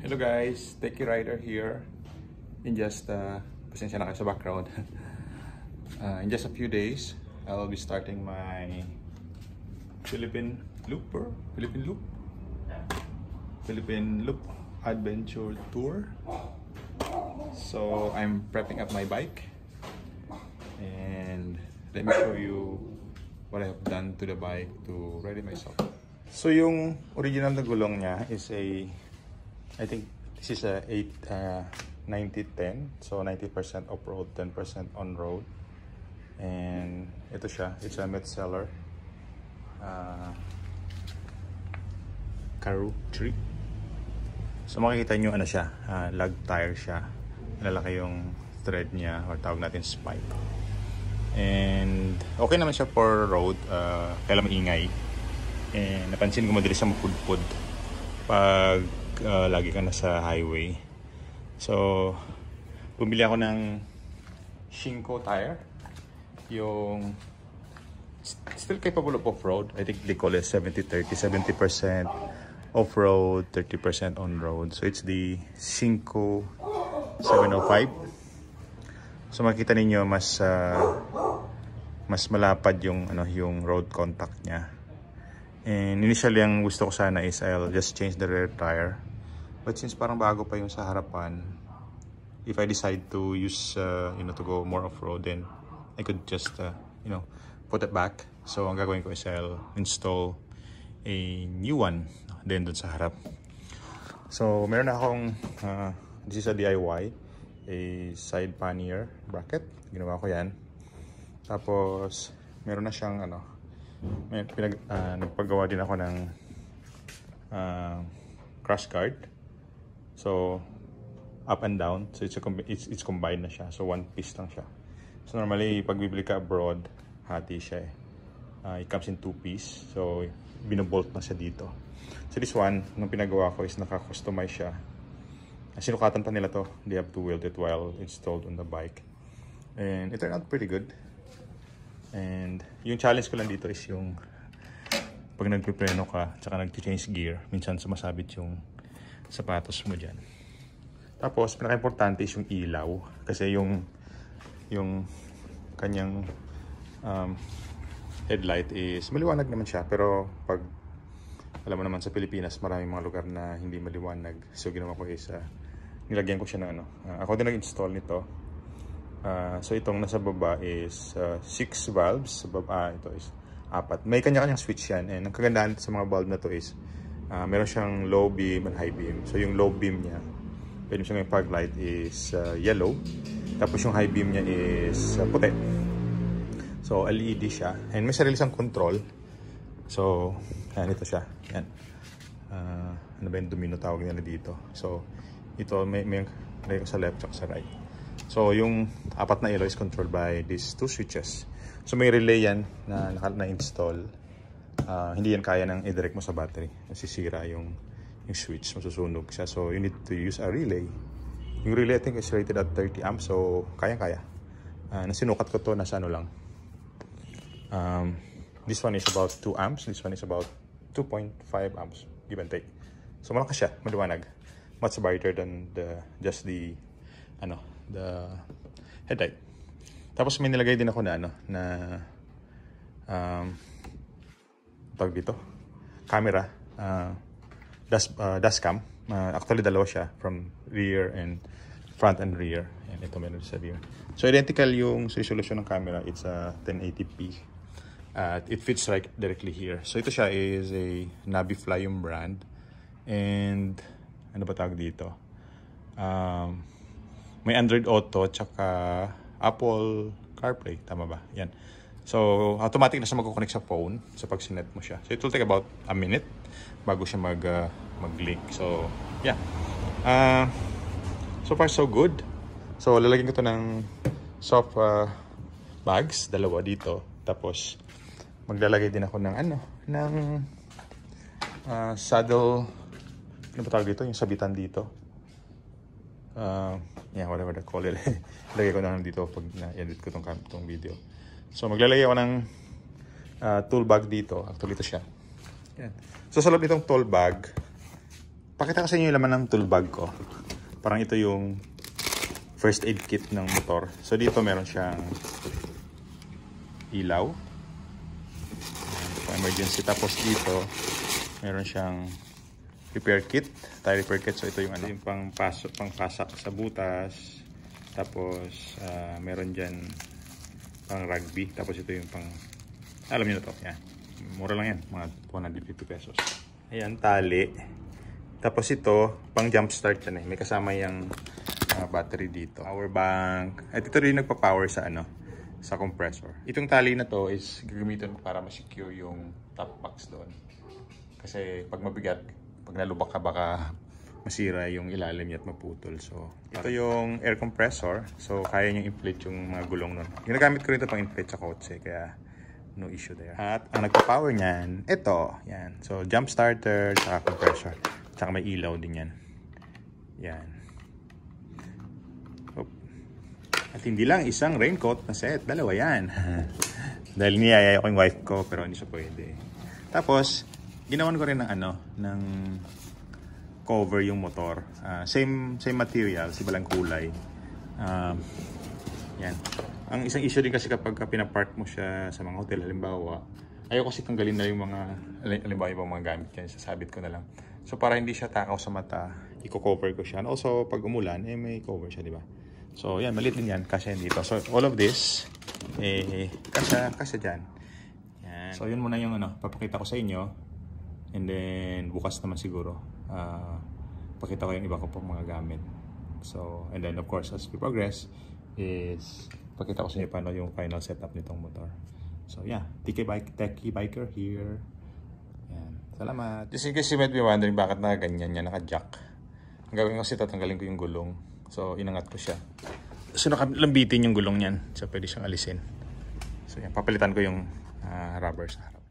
Hello guys, Techie Rider here. In just, pasensya na kayo sa background. In just a few days, I'll be starting my Philippine Loop Adventure Tour. So I'm prepping up my bike and let me show you what I have done to the bike to ready myself. So yung original na gulong niya is I think this is a 90-10, so 90% off-road, 10% on-road. And ito siya, it's a Metzeler Karoo 3. So makikita nyo ano siya, lug tire siya. Malalaki yung thread niya, or tawag natin spike. And okay naman siya for road, kaya maingay. And napansin ko madalis siya mapudpud pag lagi ka na sa highway. So bumili ako ng Shinko tire, yung still capable of off-road. I think they call it 70-30, 70% off-road, 30% on-road. So it's the Shinko 705. So makita ninyo mas malapad yung yung road contact niya. And initially ang gusto ko sana is I'll just change the rear tire. But since parang bago pa yung sa harapan, if I decide to use to go more off-road, then I could just put it back. So ang gagawin ko is I'll install a new one then dun sa harap. So meron na akong this is a DIY, a side pannier bracket. Ginawa ko yan. Tapos meron na siyang nagpagawa din ako ng crash guard. So up and down, so it's combined na siya. So one piece lang siya. So normally pag bibili ka abroad, hati siya it comes in two piece. So binobolt na siya dito. So this one, nung pinagawa ko is naka-customize siya. Sinukatan pa nila to. They have to weld it while installed on the bike. And it turned out pretty good. And yung challenge ko lang dito is yung pag nagpipreno ka tsaka nag-change gear, minsan sumasabit yung sapatos mo dyan. Tapos pinaka-importante is yung ilaw, kasi yung kanyang headlight is maliwanag naman siya, pero pag alam mo naman sa Pilipinas maraming mga lugar na hindi maliwanag. So ginawa ko is nilagyan ko siya ng ako din nag-install nito. So itong nasa baba is 6 valves. Sa baba ito is 4. May kanya-kanyang switch yan. And ang kagandahan sa mga valve na to is meron siyang low beam and high beam. So yung low beam niya, pwede siyang yung fog light is yellow. Tapos yung high beam niya is puti. So LED siya. And may sarili siyang control. So yan, ito siya. Yan. Ano ba yung domino tawag nila dito. So ito may sa left at sa right. So yung 4 na ilaw is controlled by these 2 switches. So may relay yan na install. Hindi yan kaya ng i-direct mo sa battery. Nasisira yung switch, masusunog siya. So you need to use a relay. Yung relay I think is rated at 30 amps. So kayang-kaya. Nasinukat ko to, nasa ano lang. This one is about 2 amps. This one is about 2.5 amps. Give and take. So malakas siya, maliwanag. Much brighter than just the headlight. Tapos may nilagay din ako na tawag dito, camera, dash cam. Actually dalawa siya, from rear and front and rear. And ito meron sa rear. So identical yung resolution ng camera. It's a 1080p. It fits right directly here. So ito siya is a Navifly yung brand. And ano ba tawag dito? May Android Auto tsaka Apple CarPlay, tama ba? Yan. So automatic na siya magko-connect sa phone sa pag sinet mo siya. So it will take about a minute bago siya mag-link. So yeah. So far so good. So lalagyan ko to ng soft bags, dalawa dito. Tapos maglalagay din ako ng saddle, ano ba tawag dito? Yung sabitan dito. Yeah, whatever they call it. Lagay ko na lang dito pag na-edit ko tong video. So maglalagay ako ng tool bag dito. Actually ito siya. Yan. So sa loob nitong tool bag, Pakita ko sa inyo yung laman ng tool bag ko. Parang ito yung first aid kit ng motor. So dito meron siyang ilaw. For emergency. Tapos dito meron siyang repair kit, tire repair kit. So ito yung ano, yung pangpasak sa butas. Tapos meron diyan pang rugby. Tapos ito yung pang, alam niyo na to, yan. Mura lang yan, mga 150 pesos. Ayan, tali. Tapos ito, pang jump start yan eh. May kasama yung battery dito. Power bank. At ito rin nagpa-power sa ano, sa compressor. Itong tali na to is gagamitin para ma-secure yung top box doon. Kasi pag mabigat, pag nalubak ka baka masira yung ilalim niya at maputol. So, ito yung air compressor. So, kaya niyang inflate yung mga gulong nun. Ginagamit ko rin ito pang inflate sa kotse. Kaya, no issue there. At ang nagpa-power niyan, ito. Yan. So, jump starter, saka compressor. Saka may ilaw din yan. Yan. Oop. At hindi lang isang raincoat na set. Dalawa yan. Dahil niyayaya ko yung wife ko, pero hindi siya pwede. Tapos, ginawan ko rin ng ano, ng cover yung motor. Same material, iba lang kulay. Yan. Ang isang issue din kasi kapag pinapark mo siya sa mga hotel, halimbawa, ayaw kasi tanggalin na yung mga, halimbawa yung mga gamit yan, sasabit ko na lang. So para hindi siya takaw sa mata, i-cover ko siya. And also, pag umulan, may cover siya, di ba? So yan, maliit din yan, kasi dito. So all of this, kasya dyan. Yan. So yun muna yung ano, papakita ko sa inyo. And then, bukas naman siguro, pakita ko yung iba ko pang mga gamit. So, and then of course, as we progress, is pakita ko sa inyo paano yung final setup nitong motor. So, yeah, Techie Biker here. Yan. Salamat. Just in case you might be wondering bakit na ganyan yan, naka-jack. Ang gawin ko kasi tatanggalin ko yung gulong. So, inangat ko siya. So, nakalambitin yung gulong niyan. So, pwede siyang alisin. So, yan, papalitan ko yung rubber sa harap.